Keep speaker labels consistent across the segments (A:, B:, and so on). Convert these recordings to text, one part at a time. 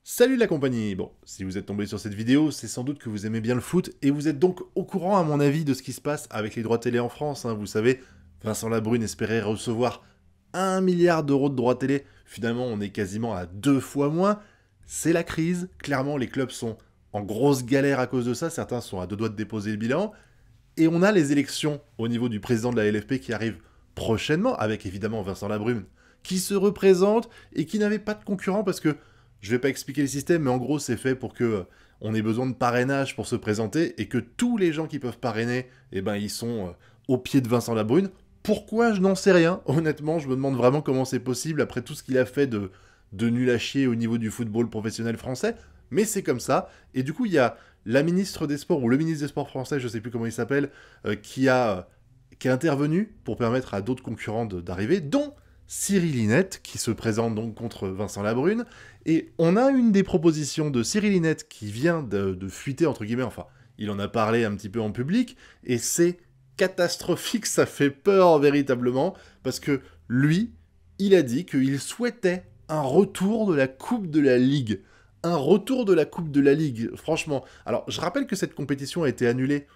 A: Salut la compagnie. Bon, si vous êtes tombé sur cette vidéo, c'est sans doute que vous aimez bien le foot et vous êtes donc au courant, à mon avis, de ce qui se passe avec les droits télé en France, hein. Vous savez, Vincent Labrune espérait recevoir 1 milliard d'euros de droits télé. Finalement, on est quasiment à 2 fois moins. C'est la crise. Clairement, les clubs sont en grosse galère à cause de ça. Certains sont à deux doigts de déposer le bilan. Et on a les élections au niveau du président de la LFP qui arrivent prochainement, avec évidemment Vincent Labrune, qui se représente et qui n'avait pas de concurrent parce que, je vais pas expliquer le système, mais en gros c'est fait pour que on ait besoin de parrainage pour se présenter et que tous les gens qui peuvent parrainer, eh ben ils sont au pied de Vincent Labrune. Pourquoi, je n'en sais rien. Honnêtement, je me demande vraiment comment c'est possible après tout ce qu'il a fait de nul à chier au niveau du football professionnel français. Mais c'est comme ça. Et du coup, il y a la ministre des Sports, ou le ministre des Sports français, je sais plus comment il s'appelle, qui a intervenu pour permettre à d'autres concurrents d'arriver, dont Cyril Linette, qui se présente donc contre Vincent Labrune. Et on a une des propositions de Cyril Linette qui vient de fuiter, entre guillemets, enfin, il en a parlé un petit peu en public, et c'est catastrophique, ça fait peur véritablement, parce que lui, il a dit qu'il souhaitait un retour de la Coupe de la Ligue. Un retour de la Coupe de la Ligue, franchement. Alors, je rappelle que cette compétition a été annulée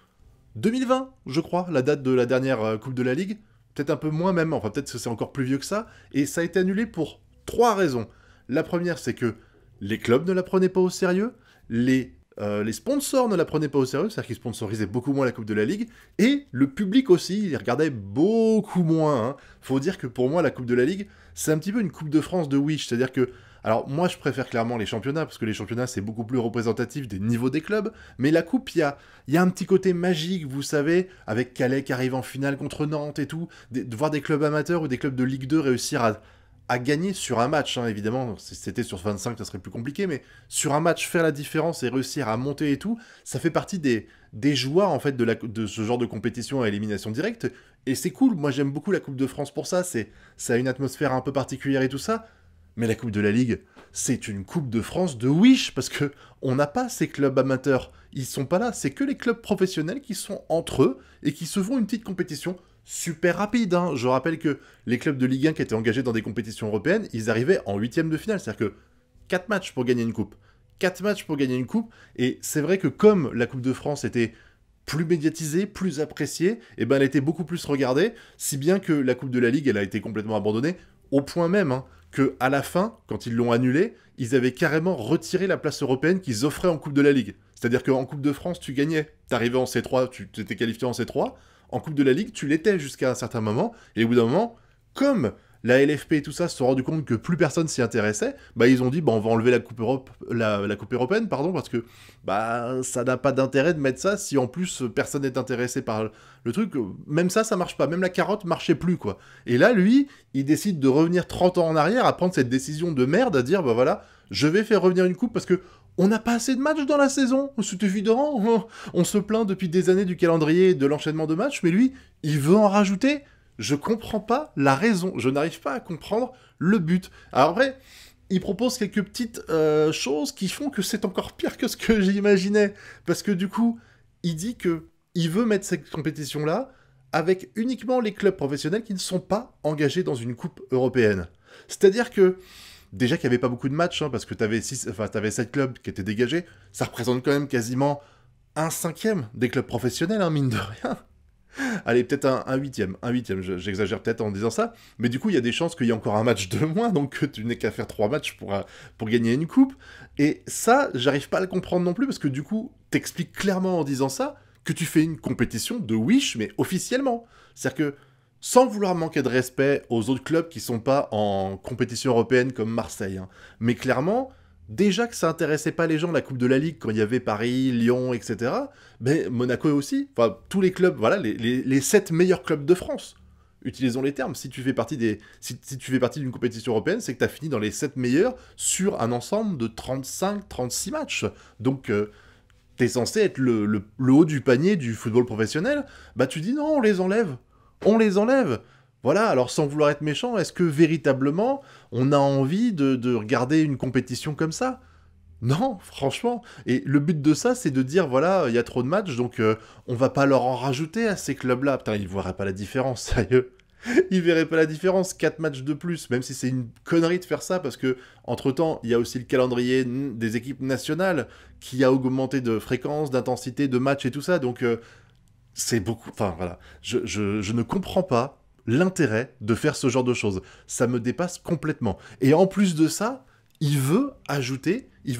A: 2020, je crois, la date de la dernière Coupe de la Ligue. Peut-être un peu moins même, enfin peut-être que c'est encore plus vieux que ça. Et ça a été annulé pour 3 raisons. La première, c'est que les clubs ne la prenaient pas au sérieux, les sponsors ne la prenaient pas au sérieux, c'est-à-dire qu'ils sponsorisaient beaucoup moins la Coupe de la Ligue, et le public aussi, il regardait beaucoup moins, hein. Faut dire que pour moi, la Coupe de la Ligue, c'est un petit peu une Coupe de France de Wish, c'est-à-dire que alors moi je préfère clairement les championnats, parce que les championnats c'est beaucoup plus représentatif des niveaux des clubs, mais la coupe, il y a un petit côté magique, vous savez, avec Calais qui arrive en finale contre Nantes et tout, de voir des clubs amateurs ou des clubs de Ligue 2 réussir à gagner sur un match, hein, évidemment, si c'était sur 25 ça serait plus compliqué, mais sur un match faire la différence et réussir à monter et tout, ça fait partie des joies en fait de ce genre de compétition à élimination directe, et c'est cool, moi j'aime beaucoup la Coupe de France pour ça, ça a une atmosphère un peu particulière et tout ça, mais la Coupe de la Ligue, c'est une Coupe de France de Wish, parce que on n'a pas ces clubs amateurs. Ils sont pas là. C'est que les clubs professionnels qui sont entre eux et qui se font une petite compétition super rapide, hein. Je rappelle que les clubs de Ligue 1 qui étaient engagés dans des compétitions européennes, ils arrivaient en huitième de finale. C'est-à-dire que 4 matchs pour gagner une coupe. 4 matchs pour gagner une coupe. Et c'est vrai que comme la Coupe de France était plus médiatisée, plus appréciée, et ben elle était beaucoup plus regardée, si bien que la Coupe de la Ligue, elle a été complètement abandonnée, au point même, hein, que à la fin, quand ils l'ont annulée, ils avaient carrément retiré la place européenne qu'ils offraient en Coupe de la Ligue. C'est-à-dire qu'en Coupe de France, tu gagnais, t'arrivais en C3, tu t'étais qualifié en C3, en Coupe de la Ligue, tu l'étais jusqu'à un certain moment, et au bout d'un moment, comme la LFP et tout ça se sont rendus compte que plus personne s'y intéressait, bah ils ont dit bah on va enlever la Coupe Europe, la Coupe européenne, pardon, parce que bah ça n'a pas d'intérêt de mettre ça si en plus personne n'est intéressé par le truc. Même ça marche pas, même la carotte marchait plus quoi. Et là lui, il décide de revenir 30 ans en arrière, à prendre cette décision de merde, à dire bah voilà, je vais faire revenir une coupe parce que on n'a pas assez de matchs dans la saison, c'est évident. On se plaint depuis des années du calendrier et de l'enchaînement de matchs, mais lui, il veut en rajouter. Je comprends pas la raison, je n'arrive pas à comprendre le but. Alors après, il propose quelques petites choses qui font que c'est encore pire que ce que j'imaginais. Parce que du coup, il dit que il veut mettre cette compétition-là avec uniquement les clubs professionnels qui ne sont pas engagés dans une coupe européenne. C'est-à-dire que, déjà qu'il n'y avait pas beaucoup de matchs, hein, parce que t'avais 7 clubs qui étaient dégagés, ça représente quand même quasiment un cinquième des clubs professionnels, hein, mine de rien. Allez, peut-être un huitième, j'exagère peut-être en disant ça, mais du coup, il y a des chances qu'il y ait encore un match de moins, donc tu n'es qu'à faire 3 matchs pour gagner une coupe. Et ça, j'arrive pas à le comprendre non plus, parce que du coup, t'expliques clairement en disant ça que tu fais une compétition de Wish, mais officiellement. C'est-à-dire que, sans vouloir manquer de respect aux autres clubs qui sont pas en compétition européenne comme Marseille, hein, mais clairement, déjà que ça intéressait pas les gens la Coupe de la Ligue quand il y avait Paris, Lyon, etc. Mais Monaco aussi, enfin tous les clubs, voilà, les 7 meilleurs clubs de France. Utilisons les termes. Si tu fais partie si tu fais partie d'une compétition européenne, c'est que tu as fini dans les 7 meilleurs sur un ensemble de 35-36 matchs. Donc t'es censé être le haut du panier du football professionnel. Bah tu dis non, on les enlève. On les enlève. Voilà, alors sans vouloir être méchant, est-ce que véritablement on a envie de regarder une compétition comme ça? Non, franchement. Et le but de ça, c'est de dire, voilà, il y a trop de matchs, donc on va pas leur en rajouter à ces clubs-là. Putain, ils voiraient pas la différence, sérieux. Ils verraient pas la différence, 4 matchs de plus, même si c'est une connerie de faire ça, parce que, entre-temps, il y a aussi le calendrier des équipes nationales, qui a augmenté de fréquence, d'intensité, de matchs et tout ça, donc c'est beaucoup... Enfin, voilà. Je ne comprends pas l'intérêt de faire ce genre de choses. Ça me dépasse complètement. Et en plus de ça, il veut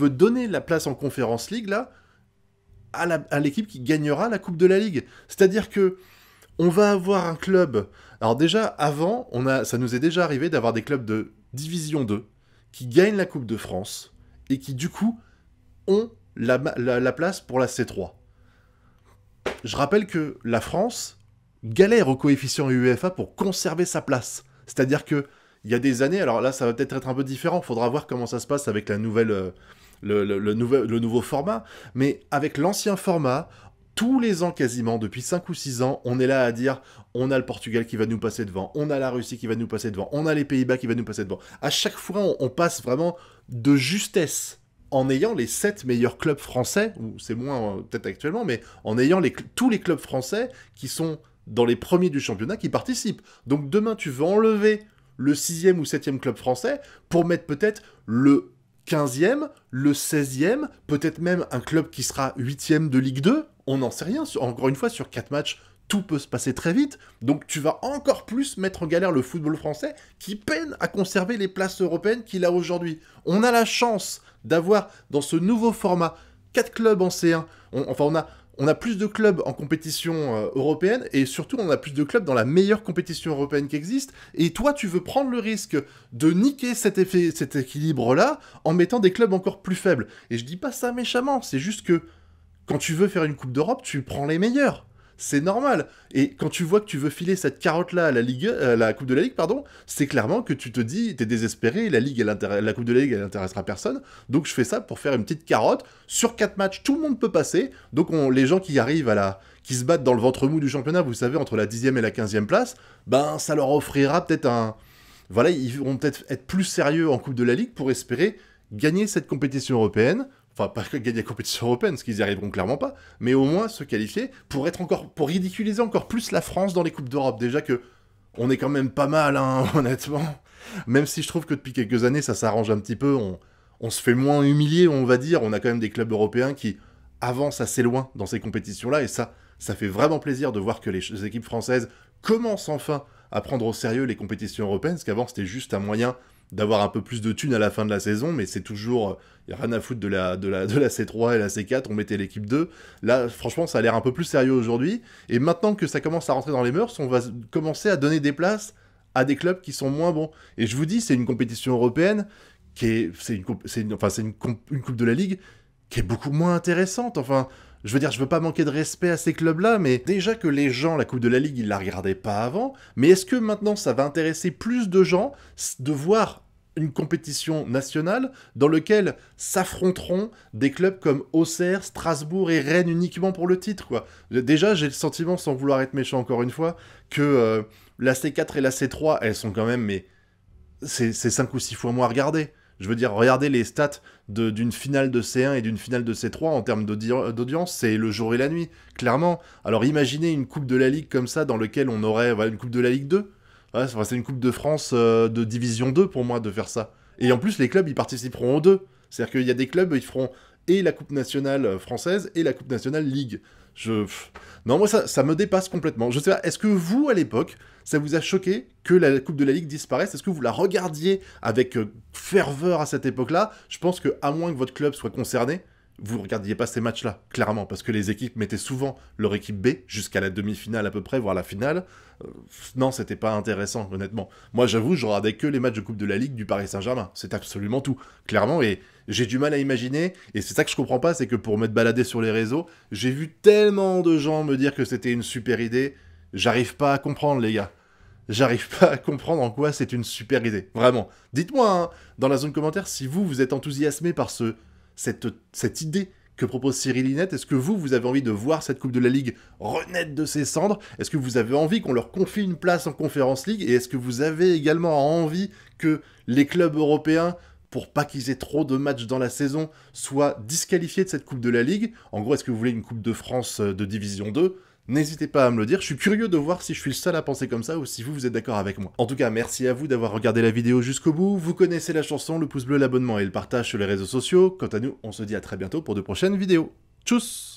A: donner la place en Conference League, là, à l'équipe qui gagnera la Coupe de la Ligue. C'est-à-dire que on va avoir un club... Alors déjà, avant, ça nous est déjà arrivé d'avoir des clubs de Division 2 qui gagnent la Coupe de France et qui, du coup, ont la place pour la C3. Je rappelle que la France galère au coefficient UEFA pour conserver sa place. C'est-à-dire que il y a des années, alors là, ça va peut-être être un peu différent, il faudra voir comment ça se passe avec la nouvelle... le nouveau format, mais avec l'ancien format, tous les ans quasiment, depuis 5 ou 6 ans, on est là à dire on a le Portugal qui va nous passer devant, on a la Russie qui va nous passer devant, on a les Pays-Bas qui va nous passer devant. À chaque fois, on passe vraiment de justesse en ayant les 7 meilleurs clubs français, ou c'est moins peut-être actuellement, mais en ayant tous les clubs français qui sont dans les premiers du championnat qui participent. Donc demain, tu veux enlever le 6e ou 7e club français pour mettre peut-être le 15e, le 16e, peut-être même un club qui sera 8e de Ligue 2, on n'en sait rien. Encore une fois, sur 4 matchs, tout peut se passer très vite, donc tu vas encore plus mettre en galère le football français, qui peine à conserver les places européennes qu'il a aujourd'hui. On a la chance d'avoir, dans ce nouveau format, 4 clubs en C1, on a plus de clubs en compétition européenne, et surtout on a plus de clubs dans la meilleure compétition européenne qui existe, et toi tu veux prendre le risque de niquer cet équilibre-là en mettant des clubs encore plus faibles. Et je dis pas ça méchamment, c'est juste que quand tu veux faire une Coupe d'Europe, tu prends les meilleurs. C'est normal. Et quand tu vois que tu veux filer cette carotte-là à la Coupe de la Ligue, pardon, c'est clairement que tu te dis, t'es désespéré, la Coupe de la Ligue, elle intéressera personne, donc je fais ça pour faire une petite carotte. Sur 4 matchs, tout le monde peut passer, donc les gens qui arrivent qui se battent dans le ventre mou du championnat, vous savez, entre la 10e et la 15e place, ben ça leur offrira peut-être Voilà, ils vont peut-être être plus sérieux en Coupe de la Ligue pour espérer gagner cette compétition européenne. Enfin, pas que gagner la compétition européenne, parce qu'ils y arriveront clairement pas, mais au moins se qualifier pour ridiculiser encore plus la France dans les Coupes d'Europe. Déjà que on est quand même pas mal, hein, honnêtement. Même si je trouve que depuis quelques années, ça s'arrange un petit peu, on se fait moins humilier, on va dire. On a quand même des clubs européens qui avancent assez loin dans ces compétitions-là, et ça fait vraiment plaisir de voir que les équipes françaises commencent enfin à prendre au sérieux les compétitions européennes, parce qu'avant c'était juste un moyen d'avoir un peu plus de thunes à la fin de la saison, mais c'est toujours... Il n'y a rien à foutre de la C3 et la C4, on mettait l'équipe 2. Là, franchement, ça a l'air un peu plus sérieux aujourd'hui. Et maintenant que ça commence à rentrer dans les mœurs, on va commencer à donner des places à des clubs qui sont moins bons. Et je vous dis, c'est une compétition européenne c'est une coupe de la Ligue qui est beaucoup moins intéressante. Enfin, je veux dire, je veux pas manquer de respect à ces clubs-là, mais déjà que les gens, la Coupe de la Ligue, ils la regardaient pas avant, mais est-ce que maintenant ça va intéresser plus de gens de voir une compétition nationale dans laquelle s'affronteront des clubs comme Auxerre, Strasbourg et Rennes uniquement pour le titre, quoi. Déjà, j'ai le sentiment, sans vouloir être méchant encore une fois, que la C4 et la C3, elles sont quand même, mais c'est 5 ou 6 fois moins regardé. Je veux dire, regardez les stats d'une finale de C1 et d'une finale de C3 en termes d'audience, c'est le jour et la nuit, clairement. Alors imaginez une Coupe de la Ligue comme ça, dans laquelle on aurait une Coupe de la Ligue 2. Ouais, c'est une Coupe de France de Division 2 pour moi de faire ça. Et en plus, les clubs, ils participeront aux deux. C'est-à-dire qu'il y a des clubs, ils feront et la Coupe nationale française et la Coupe nationale Ligue. Non, moi, ça me dépasse complètement. Je sais pas, est-ce que vous, à l'époque, ça vous a choqué que la Coupe de la Ligue disparaisse? Est-ce que vous la regardiez avec ferveur à cette époque-là? Je pense que, à moins que votre club soit concerné, vous ne regardiez pas ces matchs-là, clairement, parce que les équipes mettaient souvent leur équipe B jusqu'à la demi-finale à peu près, voire la finale. Non, c'était pas intéressant, honnêtement. Moi, j'avoue, je regardais que les matchs de Coupe de la Ligue du Paris Saint-Germain. C'est absolument tout, clairement, et j'ai du mal à imaginer, et c'est ça que je comprends pas, c'est que pour m'être baladé sur les réseaux, j'ai vu tellement de gens me dire que c'était une super idée, j'arrive pas à comprendre, les gars. J'arrive pas à comprendre en quoi c'est une super idée, vraiment. Dites-moi, hein, dans la zone commentaire, si vous êtes enthousiasmé par cette idée que propose Cyril Linette. Est-ce que vous avez envie de voir cette Coupe de la Ligue renaître de ses cendres? Est-ce que vous avez envie qu'on leur confie une place en Conference League? Et est-ce que vous avez également envie que les clubs européens, pour pas qu'ils aient trop de matchs dans la saison, soient disqualifiés de cette Coupe de la Ligue? En gros, est-ce que vous voulez une Coupe de France de Division 2? N'hésitez pas à me le dire, je suis curieux de voir si je suis le seul à penser comme ça ou si vous êtes d'accord avec moi. En tout cas, merci à vous d'avoir regardé la vidéo jusqu'au bout, vous connaissez la chanson, le pouce bleu, l'abonnement et le partage sur les réseaux sociaux. Quant à nous, on se dit à très bientôt pour de prochaines vidéos. Tchuss!